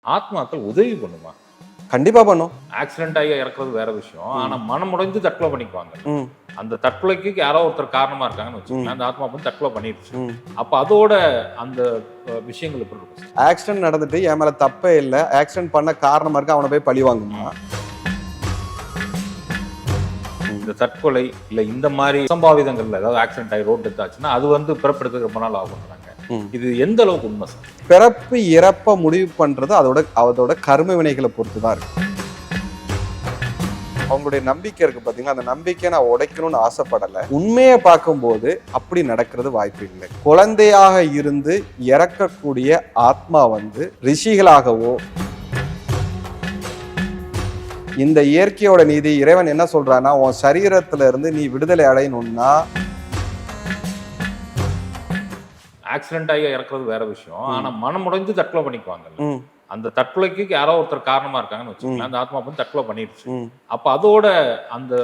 ஆத்மாக்கள் உதவி பண்ணுமா? கண்டிப்பா பண்ணும். ஆக்சிடென்ட் ஆகி இறக்குறது வேற விஷயம். ஆனா மனம் உடைஞ்சு தற்கொலை பண்ணிக்குவாங்க. ம். அந்த தற்கொலைக்கு யாரோ ஒருத்தர் காரணமா இருக்காங்கன்னு வச்சுக்கோங்களேன். அந்த ஆத்மா வந்து தற்கொலை பண்ணிடுச்சு. ம். அப்ப அதோட அந்த விஷயங்கள் எப்படி இருக்கும்? ஆக்சிடென்ட் நடந்துட்டு என் மேல தப்பே இல்ல, ஆக்சிடென்ட் பண்ண காரணமா இருக்கு, அவனை போய் பழி வாங்குமா? இந்த தற்கொலை இல்ல இந்த மாதிரி அசம்பாவிதங்கள்ல ஏதாவது ஆக்சிடென்ட் ஆகி ரோட் டெத் ஆச்சுன்னா அது வந்து பிறப்பெடுக்க ரொம்ப நாள் ஆகுன்றாங்க. இது எந்த அளவுக்கு உண்மை சார்? பிறப்பு இறப்ப முடிவு பண்றது அதோட கர்ம வினைகளை பொறுத்து தான் இருக்கு. அவங்களுடைய நம்பிக்கை இருக்கு பாத்தீங்கன்னா, அந்த நம்பிக்கையை நான் உடைக்கணும்னு ஆசைப்படல. உண்மையை பார்க்கும்போது அப்படி நடக்கிறது வாய்ப்பு இல்லை. குழந்தையாக இருந்து இறக்கக்கூடிய ஆத்மா வந்து ரிஷிகளாகவோ, இந்த இயற்கையோட நீதி இறைவன் என்ன சொல்றான்னா, உன் சரீரத்துல இருந்து நீ விடுதலை அடையணும்னா ஆக்சிடென்ட் ஆகி இறக்குறது வேற விஷயம். ஆனா மனம் உடைஞ்சு தற்கொலை பண்ணிக்குவாங்க. அந்த தற்கொலைக்கு யாரோ ஒருத்தர் காரணமா இருக்காங்கன்னு வச்சுக்கோங்களேன். அந்த ஆத்மா வந்து தற்கொலை பண்ணிடுச்சு. அப்ப அதோட அந்த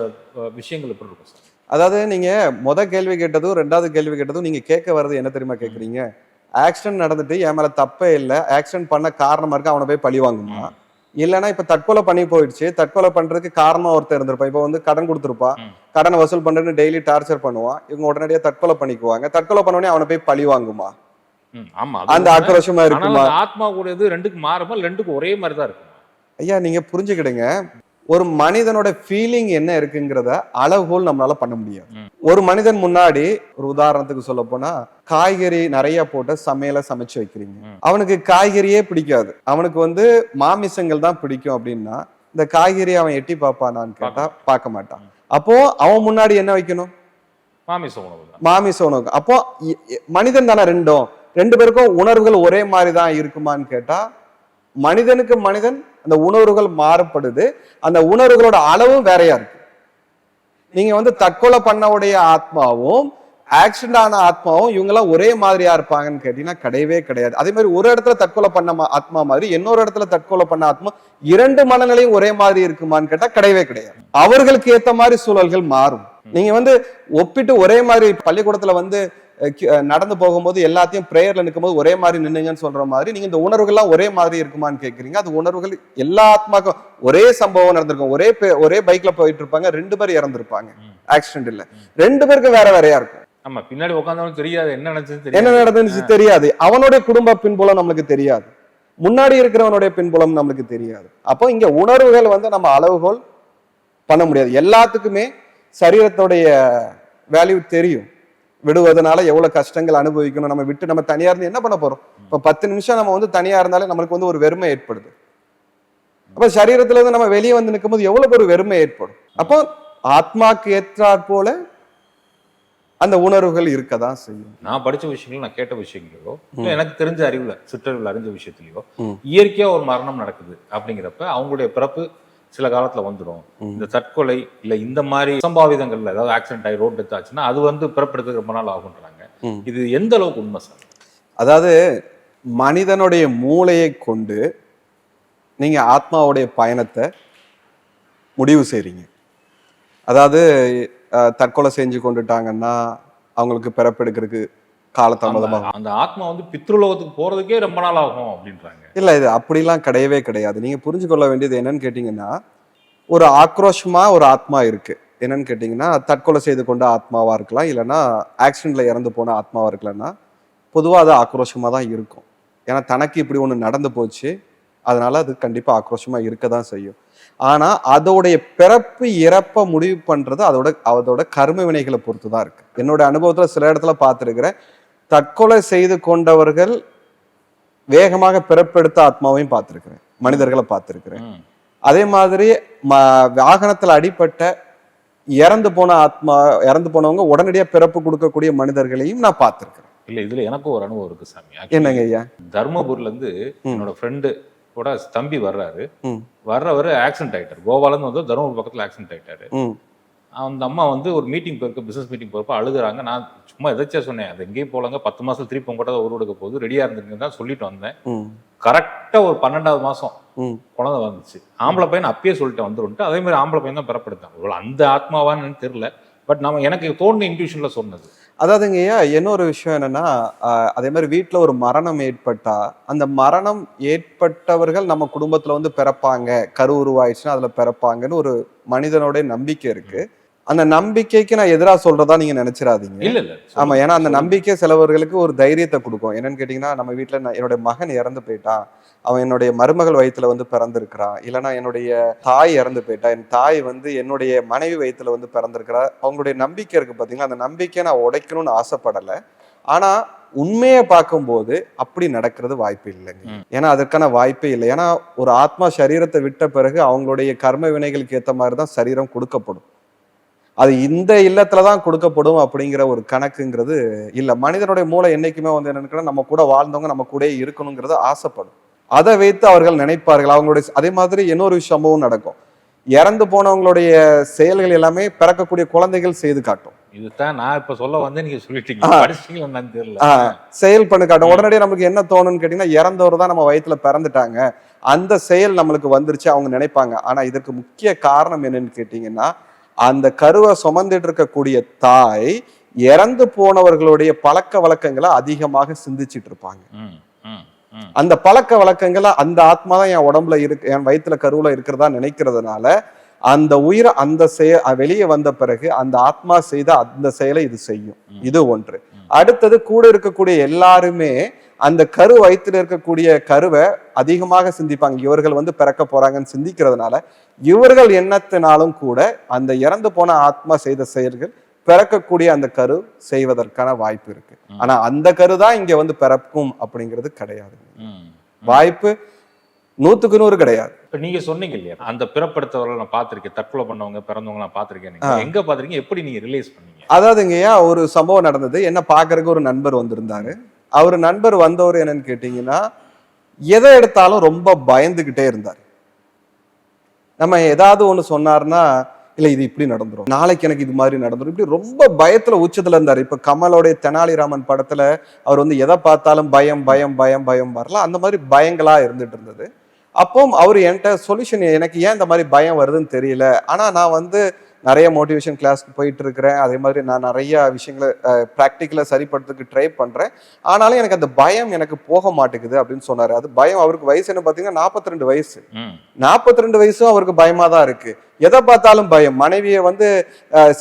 விஷயங்கள் எப்படி இருக்கும் சார்? அதாவது நீங்க கேள்வி கேட்டதும் ரெண்டாவது கேள்வி கேட்டதும் நீங்க கேட்க வர்றது என்ன தெரியுமா கேக்குறீங்க? ஆக்சிடென்ட் நடந்துட்டு என் மேல தப்பே இல்லை, ஆக்சிடென்ட் பண்ண காரணமா இருக்கு, அவனை போய் பழி வாங்குமா? இல்லைன்னா இப்ப தற்கொலை பண்ணி போயிடுச்சு, தற்கொலை பண்றதுக்கு காரணமா ஒருத்தர் இருந்திருப்பா. இப்ப வந்து கடன் கொடுத்துருப்பா, கடனை வசூல் பண்றேன்னு டெய்லி டார்ச்சர் பண்ணுவான். இவங்க உடனடியா தற்கொலை பண்ணிக்குவாங்க. தற்கொலை பண்ணோடனே அவனை போய் பழி வாங்குமா? அந்த ஆக்ரோஷமா இருக்குமா? ஆத்மா கூடியது ரெண்டுக்கு மாறுமா? ரெண்டுக்கும் ஒரே மாதிரி தான் இருக்கும். ஐயா, நீங்க புரிஞ்சுக்கிடுங்க, ஒரு மனிதனோட ஃபீலிங் என்ன இருக்குங்கிறத அளவுகோல் நம்மளால பண்ண முடியாது. ஒரு மனிதன் முன்னாடி, ஒரு உதாரணத்துக்கு சொல்ல போனா, காய்கறி நிறைய போட்டு சமையல சமைச்சு வைக்கிறீங்க. அவனுக்கு காய்கறியே பிடிக்காது, அவனுக்கு வந்து மாமிசங்கள் தான் பிடிக்கும் அப்படின்னா, இந்த காய்கறி அவன் எட்டி பார்ப்பானான்னு கேட்டா பார்க்க மாட்டான். அப்போ அவன் முன்னாடி என்ன வைக்கணும்? மாமிச உணவு. அப்போ மனிதன் தானே ரெண்டு பேருக்கும் உணர்வுகள் ஒரே மாதிரி தான் இருக்குமான்னு கேட்டா, மனிதனுக்கு மனிதன் அந்த உணர்வுகள் மாறுபடுது. அந்த உணர்வுகளோட அளவும் வேறையா இருக்கு. நீங்க வந்து தற்கொலை பண்ணவுடைய ஆத்மாவும் ஆக்சிடென்ட் ஆன ஆத்மாவும் இவங்கெல்லாம் ஒரே மாதிரியா இருப்பாங்கன்னு கேட்டீங்கன்னா கிடையவே கிடையாது. அதே மாதிரி ஒரு இடத்துல தற்கொலை பண்ண ஆத்மா மாதிரி இன்னொரு இடத்துல தற்கொலை பண்ண ஆத்மா இரண்டு மனநிலையும் ஒரே மாதிரி இருக்குமான்னு கேட்டா கிடையவே கிடையாது. அவர்களுக்கு ஏத்த மாதிரி சூழல்கள் மாறும். நீங்க வந்து ஒப்பிட்டு ஒரே மாதிரி பள்ளிக்கூடத்துல வந்து நடந்து போகும்போது எல்லாத்தையும் பிரேயர்ல நிற்கும் போது ஒரே மாதிரி நின்னுங்கன்னு சொல்ற மாதிரி நீங்க இந்த உணர்வுகள்லாம் ஒரே மாதிரி இருக்குமான்னு கேட்குறீங்க. அது உணர்வுகள் எல்லா ஆத்மாக்கும் ஒரே சம்பவம் நடந்திருக்கும். ஒரே பைக்ல போயிட்டு இருப்பாங்க, 2 பேர் இறந்திருப்பாங்க ஆக்சிடென்ட் இல்ல, 2 பேருக்கு வேற வேறையா இருக்கும். ஆமா, பின்னாடி உட்கார்ந்தாலும் தெரியாது என்ன நடந்துச்சு தெரியாது. அவனுடைய குடும்ப பின்புலம் நம்மளுக்கு தெரியாது, முன்னாடி இருக்கிறவனுடைய பின்புலம் நம்மளுக்கு தெரியாது. அப்போ இங்க உணர்வுகள் வந்து நம்ம அளவுகோல் பண்ண முடியாது. எல்லாத்துக்குமே சரீரத்துடைய வேல்யூ தெரியும். விடுவதனால எவ்வளவு கஷ்டங்கள் அனுபவிக்கணும். நம்ம விட்டு நம்ம தனியா இருந்து என்ன பண்ண போறோம்? இப்ப 10 நிமிஷம் நம்ம வந்து தனியா இருந்தாலே நம்மளுக்கு வந்து ஒரு வெறுமை ஏற்படுது. அப்ப சரீரத்துல இருந்து நம்ம வெளியே வந்து நிற்கும் போது எவ்வளவு ஒரு வெறுமை ஏற்படும். அப்போ ஆத்மாக்கு ஏற்றாற் போல அந்த உணர்வுகள் இருக்கதான் செய்யும். நான் படிச்ச விஷயங்களோ, நான் கேட்ட விஷயங்களோ, இல்ல எனக்கு தெரிஞ்ச அறிவுல சிற்றறிவுல அறிஞ்ச விஷயத்திலயோ, இயற்கையா ஒரு மரணம் நடக்குது அப்படிங்கிறப்ப அவங்களுடைய பிறப்பு சில காலத்துல வந்துடும். இந்த தற்கொலை இல்ல இந்த மாதிரி அசம்பாவிதங்கள்ல ஏதாவது ஆக்சிடென்ட் ஆகி ரோட் டெத் ஆச்சுன்னா அது வந்து பிறப்பெடுக்க ரொம்ப நாள் ஆகுன்றாங்க. இது எந்த அளவுக்கு உண்மை சார்? அதாவது மனிதனுடைய மூளையை கொண்டு நீங்க ஆத்மாவுடைய பயணத்தை முடிவு செய்றீங்க. அதாவது தற்கொலை செஞ்சு கொண்டுட்டாங்கன்னா அவங்களுக்கு பிறப்பெடுக்கிறதுக்கு காலதாமதமாக, அந்த ஆத்மா வந்து பித்ருலோகத்துக்கு போறதுக்கே ரொம்ப நாள் ஆகும் அப்படின்றாங்க. இல்ல, இது அப்படிலாம் கிடையவே கிடையாது. நீங்க புரிஞ்சு கொள்ள வேண்டியது என்னன்னு கேட்டீங்கன்னா, ஒரு ஆக்ரோஷமா ஒரு ஆத்மா இருக்கு. என்னன்னு கேட்டீங்கன்னா, தற்கொலை செய்து கொண்ட ஆத்மாவா இருக்கலாம், இல்லைன்னா ஆக்சிடென்ட்ல இறந்து போன ஆத்மாவா இருக்கலன்னா பொதுவா அது ஆக்ரோஷமா தான் இருக்கும். ஏன்னா தனக்கு இப்படி ஒண்ணு நடந்து போச்சு, அதனால அது கண்டிப்பா ஆக்ரோஷமா இருக்கதான் செய்யும். ஆனா அதோடைய பிறப்பு இறப்ப முடிவு பண்றது அதோட கர்ம வினைகளை பொறுத்து தான் இருக்கு. என்னோட அனுபவத்துல சில இடத்துல பார்த்திருக்கிறேன், தற்கொலை செய்து கொண்டவர்கள் வேகமாக பிறப்பெடுத்த ஆத்மாவையும் பார்த்திருக்கிறேன், மனிதர்களை பார்த்திருக்கிறேன். அதே மாதிரி வாகனத்துல அடிப்பட்ட இறந்து போனவங்க உடனடியா பிறப்பு கொடுக்கக்கூடிய மனிதர்களையும் நான் பார்த்திருக்கிறேன். இல்ல, இதுல எனக்கும் ஒரு அனுபவம் இருக்கு சாமி. என்னங்க ஐயா? தர்மபுரில இருந்து என்னோட ஃப்ரெண்டு கூட தம்பி வர்றவர் ஆக்சிடென்ட் ஆயிட்டாரு. கோவால இருந்து வந்து தர்மபுரி பக்கத்துல ஆக்சிடென்ட் ஆயிட்டாரு. அந்த அம்மா வந்து ஒரு மீட்டிங் போயிருக்க, பிசினஸ் மீட்டிங் போறப்ப அழுகுறாங்க. நான் சும்மா எதாச்சியா சொன்னேன், அது எங்கேயும் போலங்க, 10 மாசம் திருப்பி உங்கள்கிட்ட ஒரு எடுக்க போகுது, ரெடியா இருந்துருங்க தான் சொல்லிட்டு வந்தேன். கரெக்டா ஒரு 12வது மாசம் குழந்தை வந்துச்சு. ஆம்பளை பையன் அப்பயே சொல்லிட்டு வந்துருன்ட்டு, அதே மாதிரி ஆம்பளை பையன் தான் பிறப்படுத்தான். அந்த ஆத்மாவான்னு தெரியல, பட் எனக்கு தோணுன இன்ட்யூஷன்ல சொன்னது. அதாவதுங்கய்யா இன்னொரு விஷயம் என்னன்னா, அதே மாதிரி வீட்டுல ஒரு மரணம் ஏற்பட்டா, அந்த மரணம் ஏற்பட்டவர்கள் நம்ம குடும்பத்துல வந்து பிறப்பாங்க, கரு உருவாயிடுச்சுன்னா அதுல பிறப்பாங்கன்னு ஒரு மனிதனோட நம்பிக்கை இருக்கு. அந்த நம்பிக்கைக்கு நான் எதிரா சொல்றதா நீங்க நினைச்சிடாதீங்க. இல்ல இல்ல ஆமா, சொல்லுங்க ஏன்னா அந்த சொல்லுங்க. நம்பிக்கை சிலவர்களுக்கு ஒரு தைரியத்தை கொடுக்கும். என்னன்னு கேட்டீங்கன்னா, நம்ம வீட்டுல என்னுடைய மகன் இறந்து போயிட்டான், அவன் என்னுடைய மருமகள் வயித்துல வந்து பிறந்திருக்கிறான், இல்லைன்னா என்னுடைய தாய் இறந்து போயிட்டா, என் தாய் வந்து என்னுடைய மனைவி வயித்துல வந்து பிறந்திருக்கிறா, அவங்களுடைய நம்பிக்கை இருக்கு பாத்தீங்களா, அந்த நம்பிக்கையை நான் உடைக்கணும்னு ஆசைப்படல. ஆனா உண்மையை பார்க்கும்போது அப்படி நடக்கிறது வாய்ப்பு இல்லைங்க. ஏன்னா அதற்கான வாய்ப்பே இல்லை. ஏன்னா ஒரு ஆத்மா சரீரத்தை விட்ட பிறகு அவங்களுடைய கர்ம வினைகளுக்கு ஏற்ற மாதிரி தான் சரீரம் கொடுக்கப்படும். அது இந்த இல்லத்துலதான் கொடுக்கப்படும் அப்படிங்கிற ஒரு கணக்குங்கிறது இல்ல. மனிதனுடைய மூளை என்னைக்குமே வந்து என்னன்னு, நம்ம கூட வாழ்ந்தவங்க நம்ம கூட இருக்கணுங்கிறத ஆசைப்படும். அதை வைத்து அவர்கள் நினைப்பார்கள். அவங்களுடைய அதே மாதிரி இன்னொரு சம்பவம் நடக்கும். இறந்து போனவங்களுடைய செயல்கள் எல்லாமே பிறக்கக்கூடிய குழந்தைகள் செய்து காட்டும். இதுதான் நான் இப்ப சொல்ல வந்து நீங்க சொல்லிட்டீங்க. படிச்சீங்களா என்னன்னு தெரியல. செயல் பண்ணு காட்டும். உடனடியே நமக்கு என்ன தோணும்னு கேட்டீங்கன்னா, இறந்தவர் தான் நம்ம வயித்துல பிறந்துட்டாங்க, அந்த செயல் நம்மளுக்கு வந்துருச்சு அவங்க நினைப்பாங்க. ஆனா இதற்கு முக்கிய காரணம் என்னன்னு கேட்டீங்கன்னா, அந்த கருவை சுமந்துட்டு இருக்கக்கூடிய தாய் இறந்து போனவர்களுடைய பழக்க வழக்கங்களை அதிகமாக சிந்திச்சிட்டு இருப்பாங்க. அந்த பழக்க வழக்கங்களை அந்த ஆத்மா தான் என் உடம்புல இருக்கு, என் வயிற்றுல கருவுல இருக்கிறதா நினைக்கிறதுனால அந்த உயிரை அந்த வெளியே வந்த பிறகு அந்த ஆத்மா செய்த அந்த செயலை இது செய்யும். இது ஒன்று. அடுத்தது கூட இருக்கக்கூடிய எல்லாருமே அந்த கரு வயிற்றுல இருக்கக்கூடிய கருவை அதிகமாக சிந்திப்பாங்க. இவர்கள் வந்து பிறக்க போறாங்கன்னு சிந்திக்கிறதுனால இவர்கள் எண்ணத்தினாலும் கூட அந்த இறந்து போன ஆத்மா செய்த செயல்கள் பிறக்கக்கூடிய அந்த கரு செய்வதற்கான வாய்ப்பு இருக்கு. ஆனா அந்த கரு தான் இங்க வந்து பிறக்கும் அப்படிங்கிறது கிடையாது. வாய்ப்பு 100க்கு 100 கிடையாது. இப்ப நீங்க சொன்னீங்க இல்லையா, அந்த பிறப்படுத்தவர்கள் நான் பார்த்திருக்கேன், தற்கொலை பண்ணவங்க பிறந்தவங்க நான் பார்த்திருக்கேன். எங்க பாத்திருக்கீங்க, எப்படி நீங்க ரிலீஸ் பண்ணீங்க? அதாவதுங்கய்யா ஒரு சம்பவம் நடந்தது. என்ன பாக்குறதுக்கு ஒரு நண்பர் வந்திருந்தாரு. அவர் நண்பர் வந்தவர் என்னன்னு கேட்டீங்கன்னா, எதை எடுத்தாலும் ரொம்ப பயந்துகிட்டே இருந்தார். நம்ம ஏதாவது ஒண்ணு சொன்னார்னா, இல்ல இது இப்படி நடந்துரும், நாளைக்கு எனக்கு இது மாதிரி நடந்துரும், இப்படி ரொம்ப பயத்துல உச்சத்துல இருந்தாரு. இப்ப கமலோடைய தெனாலிராமன் படத்துல அவர் வந்து எதை பார்த்தாலும் பயம் பயம் பயம் பயம் வரல, அந்த மாதிரி பயங்களா இருந்துட்டு இருந்தது. அப்போ அவர் என்கிட்ட சொல்யூஷன், எனக்கு ஏன் இந்த மாதிரி பயம் வருதுன்னு தெரியல, ஆனா நான் வந்து நிறைய மோட்டிவேஷன் கிளாஸ்க்கு போயிட்டு இருக்கிறேன், அதே மாதிரி நான் நிறைய விஷயங்களை ப்ராக்டிக்கலா சரிப்படுறதுக்கு ட்ரை பண்றேன், ஆனாலும் எனக்கு அந்த பயம் எனக்கு போக மாட்டேங்குது அப்படின்னு சொன்னாரு. அது பயம், அவருக்கு வயசு என்ன பாத்தீங்கன்னா 42 வயசு. 42 வயசும் அவருக்கு பயமா தான் இருக்கு. எதை பார்த்தாலும் பயம். மனைவியை வந்து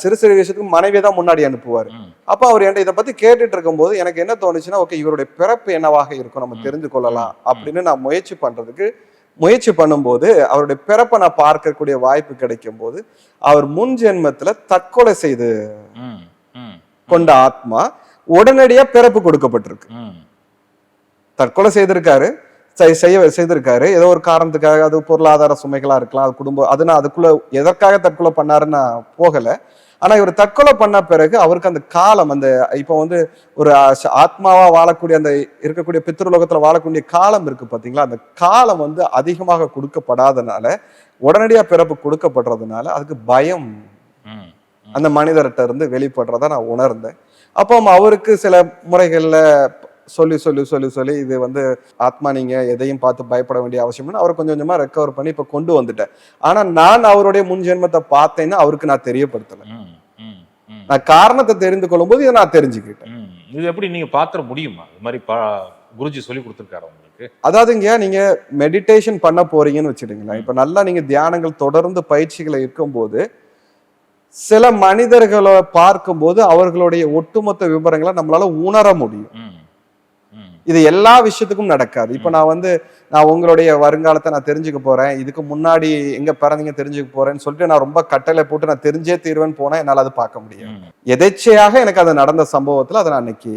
சிறு சிறு விஷயத்துக்கு மனைவியை தான் முன்னாடி அனுப்புவார். அப்ப அவர் என்கிட்ட இதை பத்தி கேட்டுட்டு இருக்கும் போது எனக்கு என்ன தோணுச்சுன்னா, ஓகே இவருடைய பிறப்பு என்னவாக இருக்கும் நம்ம தெரிந்து கொள்ளலாம் அப்படின்னு நான் முயற்சி பண்ணும்போது அவருடைய பிறப்பை நான் பார்க்கக்கூடிய வாய்ப்பு கிடைக்கும் போது, அவர் முன் ஜென்மத்துல தற்கொலை செய்து கொண்ட ஆத்மா உடனடியா பிறப்பு கொடுக்கப்பட்டிருக்கு. தற்கொலை செய்திருக்காரு, செய்திருக்காரு ஏதோ ஒரு காரணத்துக்காக. அது பொருளாதார சுமைகளா இருக்கலாம், அது குடும்பம், அதுனா அதுக்குள்ள எதற்காக தற்கொலை பண்ணாருன்னு நான் போகல. ஆனா இவர் தற்கொலை பண்ண பிறகு அவருக்கு அந்த காலம், அந்த இப்போ வந்து ஒரு ஆத்மாவா வாழக்கூடிய அந்த இருக்கக்கூடிய பித்ருலோகத்துல வாழக்கூடிய காலம் இருக்கு பாத்தீங்களா, அந்த காலம் வந்து அதிகமாக கொடுக்கப்படாதனால, உடனடியா பிறப்பு கொடுக்கப்படுறதுனால அதுக்கு பயம் அந்த மனிதர்கிட்ட இருந்து வெளிப்படுறத நான் உணர்ந்தேன். அப்போ அவருக்கு சில முறைகள்ல சொல்லி இது வந்து ஆத்மா, நீங்க எதையும் பார்த்து பயப்பட வேண்டிய அவசியம், அவரை கொஞ்சம் கொஞ்சமா ரெக்கவர் பண்ணி இப்ப கொண்டு வந்துட்டேன். ஆனா நான் அவருடைய முன் ஜென்மத்தை பார்த்தேன்னா அவருக்கு நான் தெரியப்படுத்தல. நான் காரணத்தை தெரிந்து கொள்ளும் போது இதை நான் தெரிஞ்சுக்கிட்டேன். இது எப்படி நீங்க பாத்திர முடியுமா? இது மாதிரி குருஜி சொல்லி கொடுத்துருக்காரு உங்களுக்கு? அதாவதுங்க, நீங்க மெடிடேஷன் பண்ண போறீங்கன்னு வச்சுடுங்களேன், இப்ப நல்லா நீங்க தியானங்கள் தொடர்ந்து பயிற்சிகளை இருக்கும்போது சில மனிதர்களை பார்க்கும்போது அவர்களுடைய ஒட்டுமொத்த விவரங்களை நம்மளால உணர முடியும். இது எல்லா விஷயத்துக்கும் நடக்காது. இப்ப நான் உங்களுடைய வருங்காலத்தை நான் தெரிஞ்சுக்க போறேன், இதுக்கு முன்னாடி எங்க பிறந்தீங்க தெரிஞ்சுக்க போறேன்னு சொல்லிட்டு நான் ரொம்ப கட்டளை போட்டு நான் தெரிஞ்சே தீர்வேன்னு போனா என்னால அது பார்க்க முடியும். எதேச்சையாக எனக்கு அது நடந்த சம்பவத்துல அதை நான் அன்னைக்கு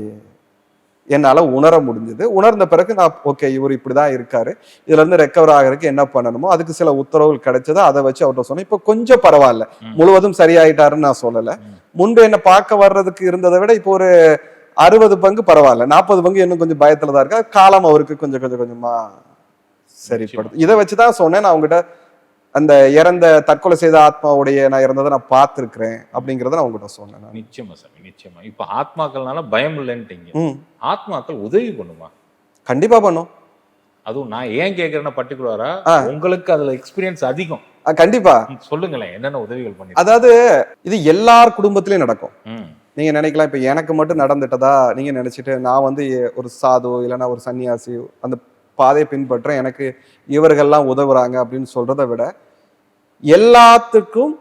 என்னால உணர முடிஞ்சது. உணர்ந்த பிறகு நான் ஓகே இவர் இப்படிதான் இருக்காரு, இதுல இருந்து ரெக்கவர் ஆகிறதுக்கு என்ன பண்ணணுமோ அதுக்கு சில உத்தரவுகள் கிடைச்சதோ அதை வச்சு அவர்கிட்ட சொன்னேன். இப்ப கொஞ்சம் பரவாயில்ல, முழுவதும் சரியாயிட்டாருன்னு நான் சொல்லல. முன்பு என்ன பார்க்க வர்றதுக்கு இருந்ததை விட இப்போ ஒரு 60 பங்கு பரவாயில்ல, 40 பங்கு இன்னும் கொஞ்சம் பயத்துலதான் இருக்கா. காலம் அவருக்கு கொஞ்சம் கொஞ்சமா சரிப்படுது. இதை வச்சுதான் சொன்னேன் நான் உங்ககிட்ட, அந்த இறந்த தற்கொலை செய்த ஆத்மாவுடைய நான் இறந்ததை நான் பார்த்திருக்கிறேன் அப்படிங்கறத நான் உங்ககிட்ட சொன்னேன். நிச்சயமா சாமி, நிச்சயமா. இப்ப ஆத்மாக்கள்னால பயம் இல்லைன்ட்டீங்க, ஆத்மாக்கள் உதவி பண்ணுமா? கண்டிப்பா பண்ணும். அதுவும் நான் ஏன் கேட்கிறேன்னா பர்டிகுலரா உங்களுக்கு அதுல எக்ஸ்பீரியன்ஸ் அதிகம். கண்டிப்பா சொல்லுங்களேன், என்னென்ன உதவிகள் பண்ணி. அதாவது இது எல்லார் குடும்பத்திலயும் நடக்கும். நீங்க நினைக்கலாம் இப்ப எனக்கு மட்டும் நடந்துட்டதா நீங்க நினைச்சிட்டு நான் வந்து ஒரு சாது இல்லைன்னா ஒரு சன்னியாசி அந்த பாதையை பின்பற்றேன், எனக்கு இவர்கள்லாம் உதவுறாங்க அப்படின்னு சொல்றதை விட எல்லாத்துக்கும்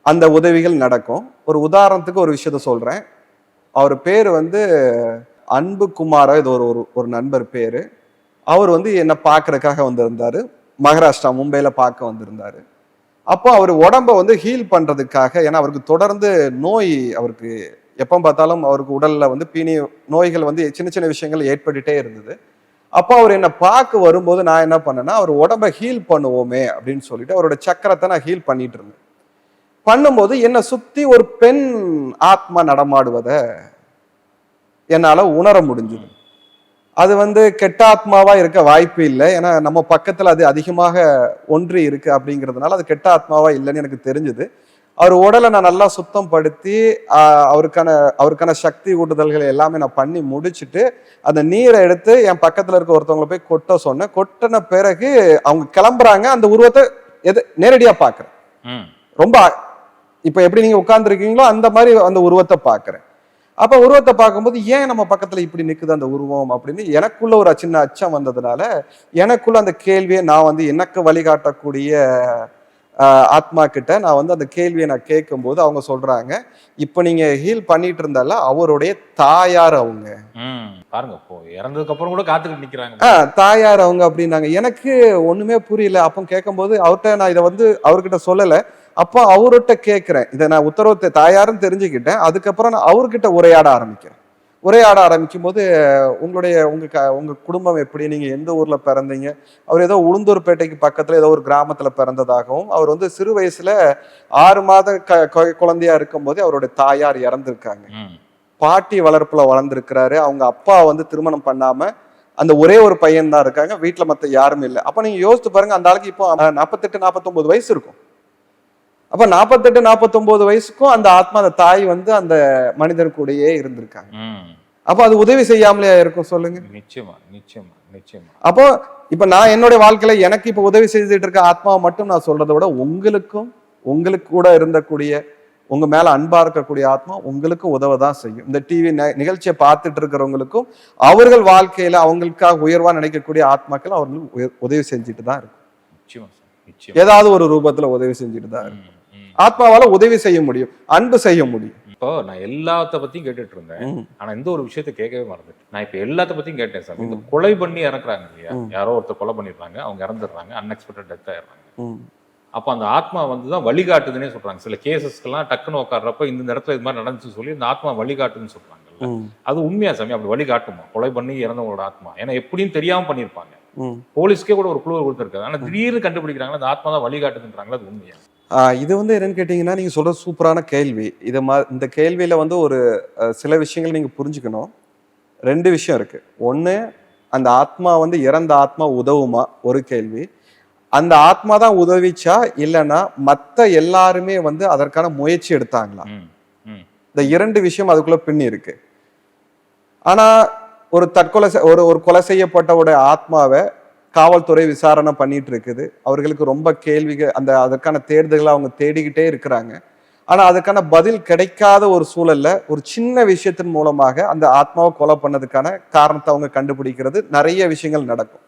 அந்த உதவிகள் நடக்கும். ஒரு உதாரணத்துக்கு ஒரு விஷயத்த சொல்றேன். அவர் பேர் வந்து அன்பு குமாரா, இது ஒரு ஒரு நண்பர் பேரு. அவர் வந்து என்னை பார்க்கறதுக்காக வந்திருந்தாரு. மகாராஷ்டிரா மும்பையில பார்க்க வந்திருந்தாரு. அப்போ அவர் உடம்ப வந்து ஹீல் பண்றதுக்காக, ஏன்னா அவருக்கு தொடர்ந்து நோய், அவருக்கு எப்போ பார்த்தாலும் அவருக்கு உடல்ல வந்து நோய்கள் வந்து சின்ன சின்ன விஷயங்கள் ஏற்பட்டுட்டே இருந்தது. அப்போ அவர் என்னை பார்க்க வரும்போது நான் என்ன பண்ணேன்னா, அவர் உடம்ப ஹீல் பண்ணுவோமே அப்படின்னு சொல்லிட்டு அவரோட சக்கரத்தை நான் ஹீல் பண்ணிட்டு இருந்தேன். பண்ணும்போது என்னை சுத்தி ஒரு பெண் ஆத்மா நடமாடுவதை என்னால உணர முடிஞ்சது. அது வந்து கெட்ட ஆத்மாவா இருக்க வாய்ப்பு இல்லை, ஏன்னா நம்ம பக்கத்துல அது அதிகமாக ஒன்றி இருக்கு அப்படிங்கிறதுனால அது கெட்ட ஆத்மாவா இல்லைன்னு எனக்கு தெரிஞ்சது. அவர் உடலை நான் நல்லா சுத்தம் படுத்தி அவருக்கான சக்தி ஊட்டுதல்கள் எல்லாமே நான் பண்ணி முடிச்சுட்டு அந்த நீரை எடுத்து என் பக்கத்துல இருக்க ஒருத்தவங்களை போய் கொட்ட சொன்னேன். கொட்டின பிறகு அவங்க கிளம்புறாங்க. அந்த உருவத்தை நேரடியா பாக்குறேன். ரொம்ப இப்ப எப்படி நீங்க உட்கார்ந்து இருக்கீங்களோ அந்த மாதிரி அந்த உருவத்தை பாக்குறேன். அப்ப உருவத்தை பார்க்கும்போது ஏன் நம்ம பக்கத்துல இப்படி நிக்குது அந்த உருவம் அப்படின்னு எனக்குள்ள ஒரு சின்ன அச்சம் வந்ததுனால எனக்குள்ள அந்த கேள்வியை நான் வந்து எனக்கு வழிகாட்டக்கூடிய ஆத்மா கிட்ட நான் வந்து அந்த கேள்வியை நான் கேட்கும் போது அவங்க சொல்றாங்க, இப்ப நீங்க ஹீல் பண்ணிட்டு இருந்தால அவருடைய தாயார் அவங்க. பாருங்க, இப்போ இறந்ததுக்கு அப்புறம் கூட காத்துக்கிட்டு நிக்கிறாங்க. தாயார் அவங்க அப்படின்னாங்க. எனக்கு ஒண்ணுமே புரியல. அப்போ கேட்கும்போது அவர்கிட்ட நான் இதை வந்து அவர்கிட்ட சொல்லல. அப்போ அவர்கிட்ட கேட்கிறேன், இதை நான் உத்தரவு தாயாருன்னு தெரிஞ்சுக்கிட்டேன். அதுக்கப்புறம் நான் அவர்கிட்ட உரையாட ஆரம்பிக்கும் போது உங்க குடும்பம் எப்படி, நீங்க எந்த ஊர்ல பிறந்தீங்க, அவர் ஏதோ உளுந்தூர்பேட்டைக்கு பக்கத்துல ஏதோ ஒரு கிராமத்துல பிறந்ததாகவும், அவர் வந்து சிறு வயசுல 6 மாத குழந்தையா இருக்கும் போதே அவருடைய தாயார் இறந்திருக்காங்க. பாட்டி வளர்ப்புல வளர்ந்துருக்கிறாரு. அவங்க அப்பா வந்து திருமணம் பண்ணாம அந்த ஒரே ஒரு பையன் தான் இருக்காங்க, வீட்டுல மத்த யாரும் இல்லை. அப்ப நீங்க யோசித்து பாருங்க, அந்த ஆளுக்கு இப்போ 48-49 வயசு இருக்கும். அப்ப 48-49 வயசுக்கும் அந்த ஆத்மா, அந்த தாய் வந்து அந்த மனிதர் கூடயே இருந்திருக்காங்க. அப்ப அது உதவி செய்யாமலே இருக்கும் சொல்லுங்க. நிச்சயமா நிச்சயமா நிச்சயமா. அப்போ இப்ப நான் என்னுடைய வாழ்க்கையில எனக்கு இப்ப உதவி செய்துட்டு இருக்க ஆத்மாவை மட்டும் நான் சொல்றதை விட உங்களுக்கு கூட இருந்தக்கூடிய உங்க மேல அன்பா இருக்கக்கூடிய ஆத்மா உங்களுக்கு உதவதான் செய்யும். இந்த டிவி நிகழ்ச்சியை பார்த்துட்டு இருக்கிறவங்களுக்கும் அவர்கள் வாழ்க்கையில அவங்களுக்காக உயர்வா நினைக்கக்கூடிய ஆத்மாக்கள் அவர்களுக்கு உதவி செஞ்சுட்டு தான் இருக்கும். ஏதாவது ஒரு ரூபத்துல உதவி செஞ்சுட்டு தான் இருக்கும். ஆத்மாவால உதவி செய்ய முடியும், அன்பு செய்ய முடியும். இப்போ நான் எல்லாத்த பத்தியும் கேட்டுட்டு இருந்தேன், ஆனா இந்த ஒரு விஷயத்த கேட்கவே மறந்துட்டேன். நான் இப்ப எல்லாத்த பத்தியும் கேட்டேன் சார். இந்த கொலை பண்ணி இறக்குறாங்க இல்லையா, யாரோ ஒருத்தர் கொலை பண்ணிடுறாங்க, அவங்க இறந்துடுறாங்க, அன்எக்ஸ்பெக்டட் டெத் ஆயிடுறாங்க. அப்ப அந்த ஆத்மா வந்துதான் வழிகாட்டுதுன்னே சொல்றாங்க. சில கேசஸ்க்கெல்லாம் டக்குன்னு உட்காடுறப்ப இந்த இடத்துல இது மாதிரி நடந்துச்சு சொல்லி இந்த ஆத்மா வழிகாட்டுன்னு சொல்றாங்கல்ல, அது உண்மையா சாமி? அப்படி வழிகாட்டுமா கொலை பண்ணி இறந்தவங்களோட ஆத்மா? ஏன்னா எப்படின்னு தெரியாம பண்ணிருப்பாங்க, போலீஸ்க்கே கூட ஒரு குழு கொடுத்துருக்காங்க, ஆனா திடீர்னு கண்டுபிடிக்கிறாங்க அந்த ஆத்மா தான் வழிகாட்டுதுன்றாங்களா, அது உண்மையா? இது வந்து என்னன்னு கேட்டீங்கன்னா, நீங்க சொல்ற சூப்பரான கேள்வி. இந்த கேள்வியில வந்து ஒரு சில விஷயங்கள் நீங்க புரிஞ்சுக்கணும். 2 விஷயம் இருக்கு. ஒண்ணு, அந்த ஆத்மா வந்து இறந்த ஆத்மா உதவுமா, ஒரு கேள்வி. அந்த ஆத்மா தான் உதவிச்சா இல்லைன்னா மத்த எல்லாருமே வந்து அதற்கான முயற்சி எடுத்தாங்களா? இந்த 2 விஷயம் அதுக்குள்ள பின்னி இருக்கு. ஆனா ஒரு ஒரு கொலை செய்யப்பட்டவுடைய ஆத்மாவை காவல்துறை விசாரணை பண்ணிட்டு இருக்குது. அவர்களுக்கு ரொம்ப கேள்விகள், அதற்கான தேடுதல்களை அவங்க தேடிக்கிட்டே இருக்கிறாங்க. ஆனா அதுக்கான பதில் கிடைக்காத ஒரு சூழல்ல ஒரு சின்ன விஷயத்தின் மூலமாக அந்த ஆத்மாவை கொலை பண்ணதுக்கான காரணத்தை அவங்க கண்டுபிடிக்கிறது நிறைய விஷயங்கள் நடக்கும்.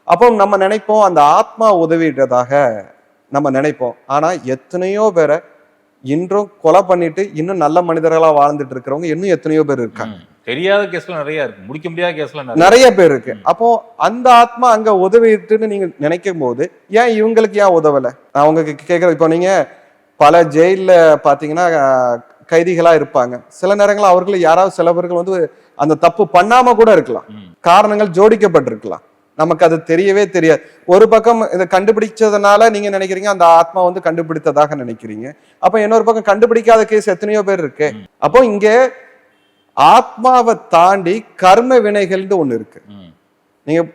அப்போ நம்ம நினைப்போம் அந்த ஆத்மா உதவிட்டதாக நம்ம நினைப்போம். ஆனா எத்தனையோ பேரை இன்றும் கொலை பண்ணிட்டு இன்னும் நல்ல மனிதர்களா வாழ்ந்துட்டு இருக்கிறவங்க இன்னும் எத்தனையோ பேர் இருக்காங்க. தெரியாத கேஸ்ல நிறைய இருக்கு, முடிக்க முடியாத கேஸ்ல நிறைய பேர் இருக்கு. அப்போ அந்த ஆத்மா அங்க உதவிட்டுன்னு நீங்க நினைக்கும் போது ஏன் இவங்களுக்கு ஏன் உதவல? அவங்க கேட்கறது, இப்போ நீங்க பல ஜெயில பாத்தீங்கன்னா கைதிகளா இருப்பாங்க. சில நேரங்கள் அவர்கள் யாராவது சிலவர்கள் வந்து அந்த தப்பு பண்ணாம கூட இருக்கலாம், காரணங்கள் ஜோடிக்கப்பட்டிருக்கலாம், நமக்கு அது தெரியவே தெரியாது. ஒரு பக்கம் இதை கண்டுபிடிச்சதுனால நீங்க நினைக்கிறீங்க அந்த ஆத்மா வந்து கண்டுபிடித்ததாக நினைக்கிறீங்க. அப்ப இன்னொரு பக்கம் கண்டுபிடிக்காத கேஸ் எத்தனையோ பேர் இருக்கு. அப்போ இங்க ஆத்மாவை தாண்டி கர்ம வினைகள்னு ஒண்ணு இருக்கு.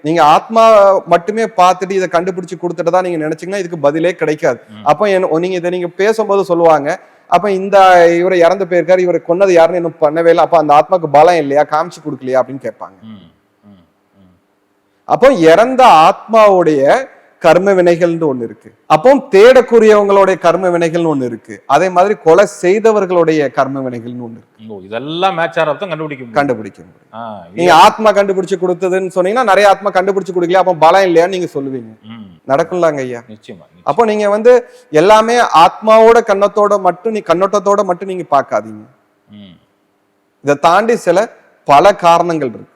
நீங்க ஆத்மா மட்டுமே பார்த்துட்டு இதை கண்டுபிடிச்சு கொடுத்துட்டு தான் நீங்க நினைச்சீங்கன்னா இதுக்கு பதிலே கிடைக்காது. அப்ப நீங்க இதை நீங்க பேசும்போது சொல்லுவாங்க, அப்ப இவரை இறந்து போயிருக்காரு, இவரை கொன்னது யாருன்னு இன்னும் பண்ணவே இல்லை, அப்ப அந்த ஆத்மாக்கு பலம் இல்லையா, காமிச்சு கொடுக்கலையா அப்படின்னு கேட்பாங்க. அப்போ இறந்த ஆத்மாவுடைய கர்ம வினைகள்னு ஒண்ணு இருக்கு. அப்போ தேடக்கூடியவங்களுடைய கர்ம வினைகள்னு ஒண்ணு இருக்கு. அதே மாதிரி கொலை செய்தவர்களுடைய கர்ம வினைகள்னு ஒண்ணு இருக்கு. ஓ, இதெல்லாம் மேட்ச் ஆகிறதான் கண்டுபிடிக்க முடியும். கண்டுபிடிக்க முடியும். நீங்க ஆத்மா கண்டுபிடிச்சு கொடுத்ததுன்னு சொன்னீங்கன்னா நிறைய ஆத்மா கண்டுபிடிச்சு கொடுக்கல, அப்ப பலம் இல்லையான்னு நீங்க சொல்லுவீங்க. நடக்கும்லாங்க ஐயா. நிச்சயமா. அப்போ நீங்க எல்லாமே ஆத்மாவோட கண்ணோட்டத்தோட மட்டும் நீங்க பார்க்காதீங்க. இதை தாண்டி பல காரணங்கள் இருக்கு.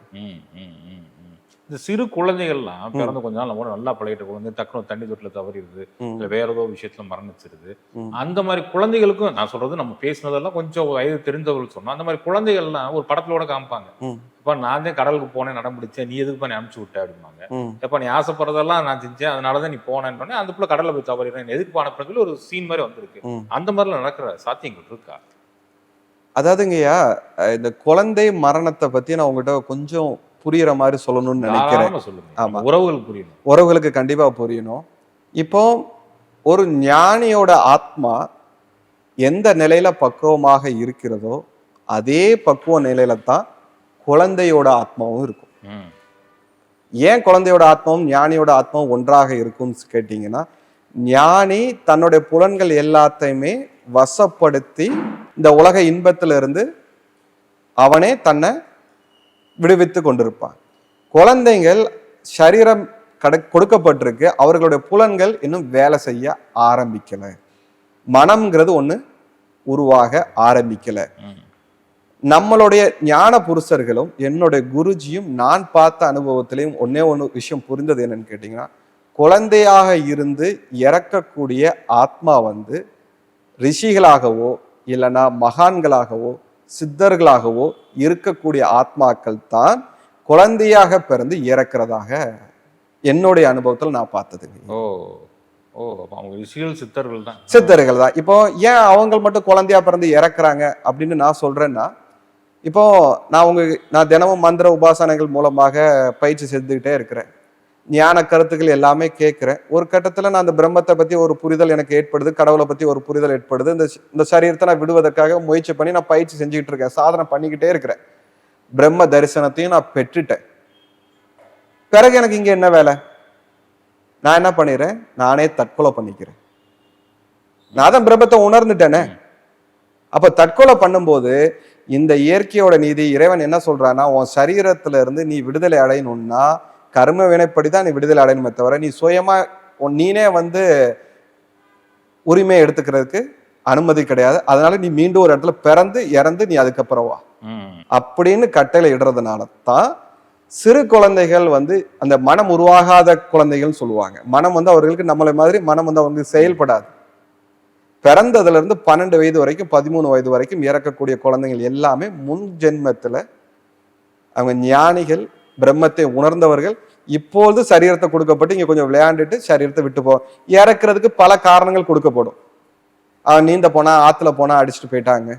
இந்த சிறு குழந்தைகள்லாம் பிறந்த கொஞ்ச நாள் கூட நல்லா பழகிட்ட குழந்தை டக்குனு தண்ணி தொட்டில தவறிடுது, இல்ல வேற ஏதோ விஷயத்துல மரணிச்சிருது. அந்த மாதிரி குழந்தைகளுக்கும் நான் சொல்றது, நம்ம பேசினதெல்லாம் கொஞ்சம் வயது தெரிந்தவர்கள் சொன்னோம். அந்த மாதிரி குழந்தைகள்லாம் ஒரு படத்தோட காமிப்பாங்க. இப்ப நான் தான் கடலுக்கு போனேன், நடம் பிடிச்சேன், நீ எதுக்கு பண்ணி அனுப்பிச்சு விட்ட அப்படிம்பாங்க. எப்ப நீ ஆசைப்படுறதெல்லாம் நான் செஞ்சேன், அதனாலதான் நீ போனேன்னு அந்த பிள்ளை கடல்ல போய் தவறிடுறேன், எதுக்கு போன சொல்லி ஒரு சீன் மாதிரி வந்திருக்கு. அந்த மாதிரிலாம் நடக்கிற சாத்தியங்கள் இருக்கா? அதாவதுங்கய்யா, இந்த குழந்தை மரணத்தை பத்தி நான் உங்ககிட்ட கொஞ்சம் புரியுற மாதிரி சொல்லணும்னு நினைக்கிறேன். ஆமா, உறவுகளுக்கு புரியணும். உறவுகளுக்கு கண்டிப்பா புரியணும். இப்போ ஒரு ஞானியோட ஆத்மா எந்த நிலையில பக்குவமாக இருக்கிறதோ அதே பக்குவ நிலையில தான் குழந்தையோட ஆத்மாவும் இருக்கும். ஏன் குழந்தையோட ஆத்மாவும் ஞானியோட ஆத்மாவும் ஒன்றாக இருக்கும்னு கேட்டீங்கன்னா, ஞானி தன்னுடைய புலன்கள் எல்லாத்தையுமே வசப்படுத்தி இந்த உலக இன்பத்தில இருந்து அவனே தன்னை விடுவித்து கொண்டிருப்பான். குழந்தைகள் சரீரம் கொடுக்கப்பட்டிருக்கு, அவர்களுடைய புலன்கள் இன்னும் வேலை செய்ய ஆரம்பிக்கல, மனம்ங்கிறது ஒண்ணு உருவாக ஆரம்பிக்கல. நம்மளுடைய ஞான புருஷர்களும் என்னுடைய குருஜியும் நான் பார்த்த அனுபவத்திலையும் ஒண்ணு விஷயம் புரிந்தது என்னன்னு கேட்டீங்கன்னா, குழந்தையாக இருந்து இறக்கக்கூடிய ஆத்மா ரிஷிகளாகவோ இல்லைன்னா மகான்களாகவோ சித்தர்களாகவோ இருக்கக்கூடிய ஆத்மாக்கள் தான் குழந்தையாக பிறந்து இறக்கிறதாக என்னுடைய அனுபவத்தில் நான் பார்த்தது. சித்தர்கள் தான். இப்போ ஏன் அவங்க மட்டும் குழந்தையா பிறந்து இறக்குறாங்க அப்படின்னு நான் சொல்றேன்னா, இப்போ நான் தினமும் மந்திர உபாசனைகள் மூலமாக பயிற்சி செஞ்சுக்கிட்டே இருக்கிறேன், ஞான கருத்துக்கள் எல்லாமே கேட்கிறேன். ஒரு கட்டத்துல நான் அந்த பிரம்மத்தை பத்தி ஒரு புரிதல் எனக்கு ஏற்படுது, கடவுளை பத்தி ஒரு புரிதல் ஏற்படுது. இந்த சரீரத்தை நான் விடுவதற்காக முயற்சி பண்ணி நான் பயிற்சி செஞ்சுக்கிட்டு இருக்கேன், சாதனை பண்ணிக்கிட்டே இருக்கிறேன். பிரம்ம தரிசனத்தையும் நான் பெற்றுட்டேன். பிறகு எனக்கு இங்க என்ன வேலை? நான் என்ன பண்ணிடுறேன்? நானே தற்கொலை பண்ணிக்கிறேன். நான் தான் பிரம்மத்தை உணர்ந்துட்டேனே. அப்ப தற்கொலை பண்ணும்போது இந்த இயற்கையோட நீதி இறைவன் என்ன சொல்றான்னா, உன் சரீரத்துல இருந்து நீ விடுதலை அடையணும்னா கர்ம வினைப்படிதான் நீ விடுதலை அடையணுமே தவிர நீ சுயமா நீனே உரிமையை எடுத்துக்கிறதுக்கு அனுமதி கிடையாது. அதனால நீ மீண்டும் ஒரு இடத்துல பிறந்து இறந்து நீ அதுக்கப்புறம் வா அப்படின்னு கட்டளை இடுறதுனால தான் சிறு குழந்தைகள் அந்த மனம் உருவாகாத குழந்தைகள் சொல்லுவாங்க. மனம் அவர்களுக்கு நம்மளை மாதிரி மனம் அவங்களுக்கு செயல்படாது. பிறந்ததுல இருந்து 12 வயது வரைக்கும் 13 வயது வரைக்கும் இறக்கக்கூடிய குழந்தைகள் எல்லாமே முன் ஜென்மத்துல அவங்க ஞானிகள் பிரம்மத்தை உணர்ந்தவர்கள். இப்போது சரீரத்தை கொடுக்கப்பட்டு இங்க கொஞ்சம் விளையாண்டுட்டு சரீரத்தை விட்டு போ. இறக்குறதுக்கு பல காரணங்கள் கொடுக்கப்படும். அவன் நீந்த போனா, ஆத்துல போனா அடிச்சுட்டு போயிட்டாங்க,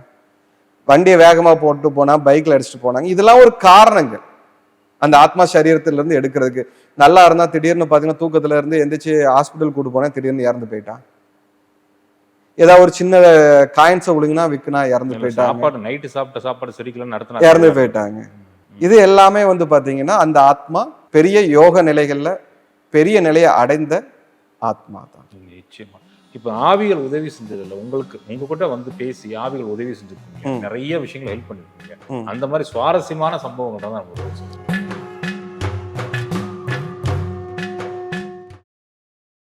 வண்டியை வேகமா போட்டு போனா, பைக்ல அடிச்சுட்டு போனாங்க. இதெல்லாம் ஒரு காரணங்கள் அந்த ஆத்மா சரீரத்துல இருந்து எடுக்கிறதுக்கு. நல்லா இருந்தா திடீர்னு பாத்தீங்கன்னா தூக்கத்துல இருந்து எந்திரிச்சு ஹாஸ்பிட்டல் கூட்டு போனா திடீர்னு இறந்து போயிட்டான். ஏதாவது ஒரு சின்ன காயின்ஸை விழுங்கினா விற்குனா இறந்து போயிட்டாங்க. நைட்டு சாப்பிட்ட சாப்பாடு செரிக்கலன்னு இறந்து போயிட்டாங்க. இது எல்லாமே பாத்தீங்கன்னா அந்த ஆத்மா பெரிய யோக நிலைகள்ல பெரிய நிலையை அடைந்த ஆத்மா தான். நிச்சயமா. இப்ப ஆவிகள் உதவி செஞ்சதுல உங்களுக்கு உங்க கிட்ட பேசி ஆவிகள் உதவி செஞ்சிருக்கீங்க, நிறைய விஷயங்களை ஹெல்ப் பண்ணிருக்கீங்க. அந்த மாதிரி சுவாரஸ்யமான சம்பவங்கள் தான்